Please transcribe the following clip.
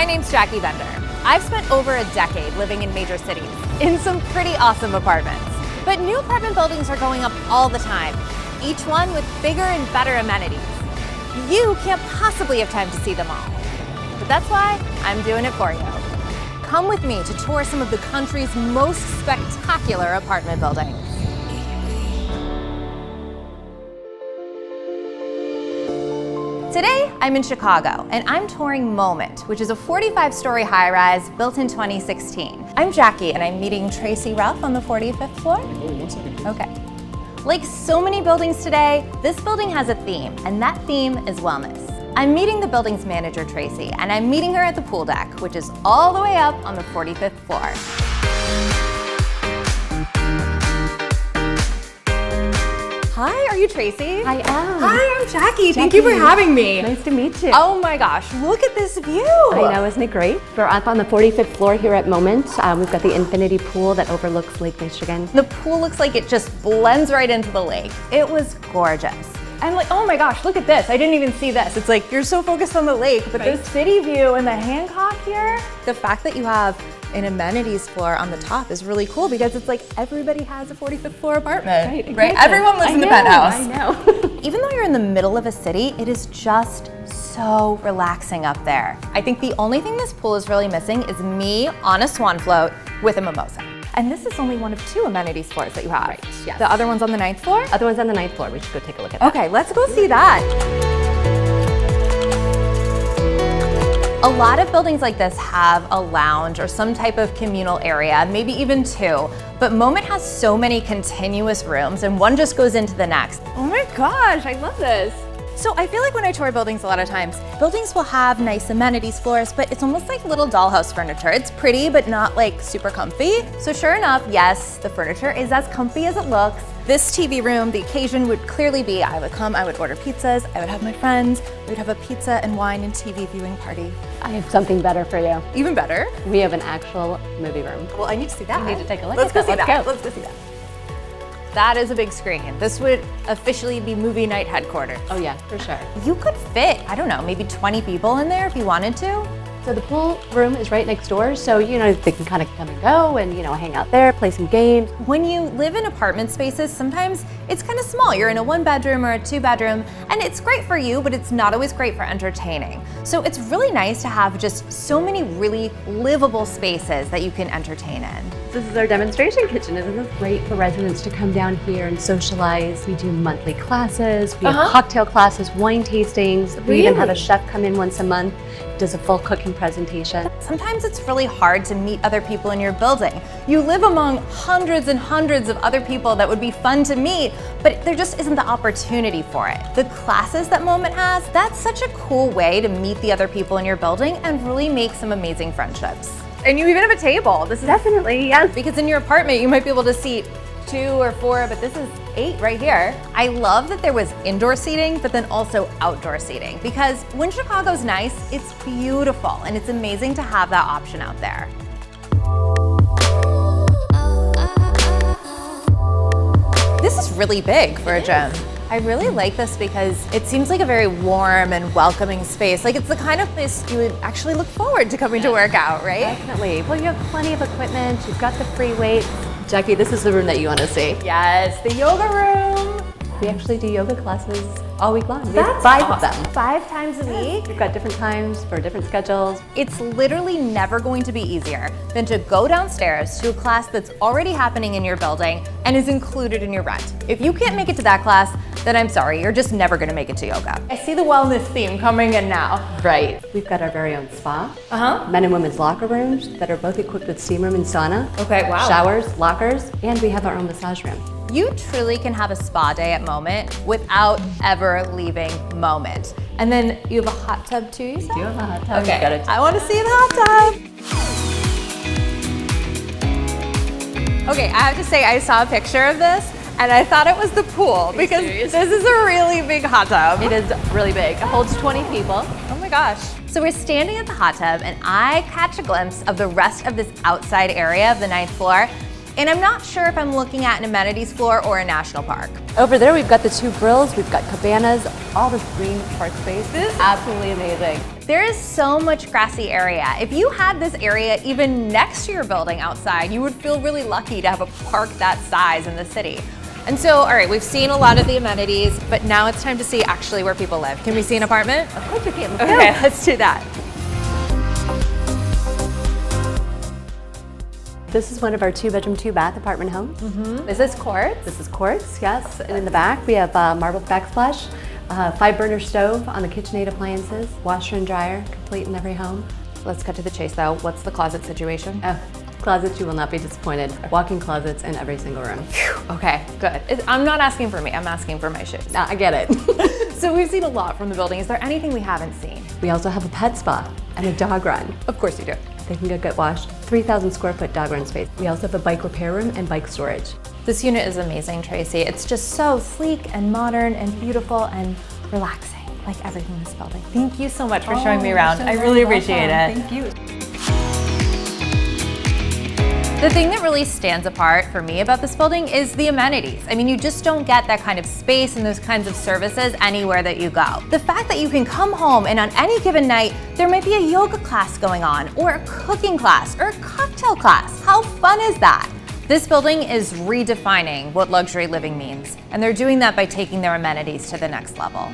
My name's Jackie Bender. I've spent over a decade living in major cities, in some pretty awesome apartments. But new apartment buildings are going up all the time, each one with bigger and better amenities. You can't possibly have time to see them all. But that's why I'm doing it for you. Come with me to tour some of the country's most spectacular apartment buildings. Today, I'm in Chicago, and I'm touring Moment, which is a 45-story high-rise built in 2016. I'm Jackie, and I'm meeting Tracy Ralph on the 45th floor. Hold on 1 second. Okay. Like so many buildings today, this building has a theme, and that theme is wellness. I'm meeting the building's manager, Tracy, and I'm meeting her at the pool deck, which is all the way up on the 45th floor. Hi, are you Tracy? I am. Hi, I'm Jackie. Thank you for having me. Nice to meet you. Oh my gosh, look at this view. I know, isn't it great? We're up on the 45th floor here at Moment. We've got the infinity pool that overlooks Lake Michigan. The pool looks like it just blends right into the lake. It was gorgeous. I'm like, oh my gosh, look at this. I didn't even see this. It's like, you're so focused on the lake, but the city view and the Hancock here, the fact that you have an amenities floor on the top is really cool because it's like everybody has a 45th floor apartment, Right? Exactly. Right? Everyone lives in the penthouse. I know. Even though you're in the middle of a city, it is just so relaxing up there. I think the only thing this pool is really missing is me on a swan float with a mimosa. And this is only one of 2 amenities floors that you have. Right, yes. The other one's on the 9th floor? Other one's on the 9th floor. We should go take a look at that. Okay, let's go see that. A lot of buildings like this have a lounge or some type of communal area, maybe even 2. But Moment has so many continuous rooms and one just goes into the next. Oh my gosh, I love this. So I feel like when I tour buildings a lot of times, buildings will have nice amenities floors, but it's almost like little dollhouse furniture. It's pretty, but not like super comfy. So sure enough, yes, the furniture is as comfy as it looks. This TV room, the occasion would clearly be, I would come, I would order pizzas, I would have my friends, we'd have a pizza and wine and TV viewing party. I have something better for you. Even better. We have an actual movie room. Well, I need to see that. We need to take a look Let's at go that. see Let's that. go. Let's go see that. That is a big screen. This would officially be movie night headquarters. Oh yeah, for sure. You could fit, I don't know, maybe 20 people in there if you wanted to. So the pool room is right next door, so they can kind of come and go and hang out there, play some games. When you live in apartment spaces, sometimes it's kind of small. You're in a 1-bedroom or a 2-bedroom, and it's great for you, but it's not always great for entertaining. So it's really nice to have just so many really livable spaces that you can entertain in. This is our demonstration kitchen. Isn't this great for residents to come down here and socialize? We do monthly classes, we have cocktail classes, wine tastings. We even have a chef come in once a month, does a full cooking presentation. Sometimes it's really hard to meet other people in your building. You live among hundreds and hundreds of other people that would be fun to meet, but there just isn't the opportunity for it. The classes that Moment has, that's such a cool way to meet the other people in your building and really make some amazing friendships. And you even have a table. This is definitely, yes. Because in your apartment, you might be able to seat 2 or 4, but this is 8 right here. I love that there was indoor seating, but then also outdoor seating. Because when Chicago's nice, it's beautiful, and it's amazing to have that option out there. This is really big for a gym. I really like this because it seems like a very warm and welcoming space. Like it's the kind of place you would actually look forward to coming to work out, right? Definitely. Well, you have plenty of equipment, you've got the free weights. Jackie, this is the room that you want to see. Yes, the yoga room. We actually do yoga classes all week long. We That's have 5 awesome. of them. 5 times a week? We've got different times for different schedules. It's literally never going to be easier than to go downstairs to a class that's already happening in your building and is included in your rent. If you can't make it to that class, then I'm sorry, you're just never gonna make it to yoga. I see the wellness theme coming in now. Right. We've got our very own spa, men and women's locker rooms that are both equipped with steam room and sauna. Okay, wow. Showers, lockers, and we have our own massage room. You truly can have a spa day at Moment without ever leaving Moment. And then you have a hot tub too, you said? We do have a hot tub. Okay, I wanna see the hot tub. Okay, I have to say I saw a picture of this and I thought it was the pool because this is a really big hot tub. It is really big. It holds 20 people. Oh my gosh. So we're standing at the hot tub and I catch a glimpse of the rest of this outside area of the 9th floor. And I'm not sure if I'm looking at an amenities floor or a national park. Over there, we've got the 2 grills, we've got cabanas, all this green park space. This is absolutely amazing. There is so much grassy area. If you had this area even next to your building outside, you would feel really lucky to have a park that size in the city. And so, all right, we've seen a lot of the amenities, but now it's time to see actually where people live. Can we see an apartment? Of course we can. Okay, let's do that. This is one of our 2-bedroom, 2-bath apartment homes. Is this quartz? This is quartz, yes. And in the back, we have marble backsplash, 5-burner stove on the KitchenAid appliances, washer and dryer, complete in every home. Let's cut to the chase though. What's the closet situation? Oh, closets, you will not be disappointed. Walk-in closets in every single room. Okay, good. I'm not asking for me, I'm asking for my shoes. I get it. So we've seen a lot from the building. Is there anything we haven't seen? We also have a pet spa and a dog run. Of course you do. They can go get washed. 3,000 square foot dog run space. We also have a bike repair room and bike storage. This unit is amazing, Tracy. It's just so sleek and modern and beautiful and relaxing, like everything in this building. Thank you so much for showing me around. I really appreciate it. Thank you. The thing that really stands apart for me about this building is the amenities. I mean, you just don't get that kind of space and those kinds of services anywhere that you go. The fact that you can come home and on any given night, there might be a yoga class going on, or a cooking class, or a cocktail class. How fun is that? This building is redefining what luxury living means, and they're doing that by taking their amenities to the next level.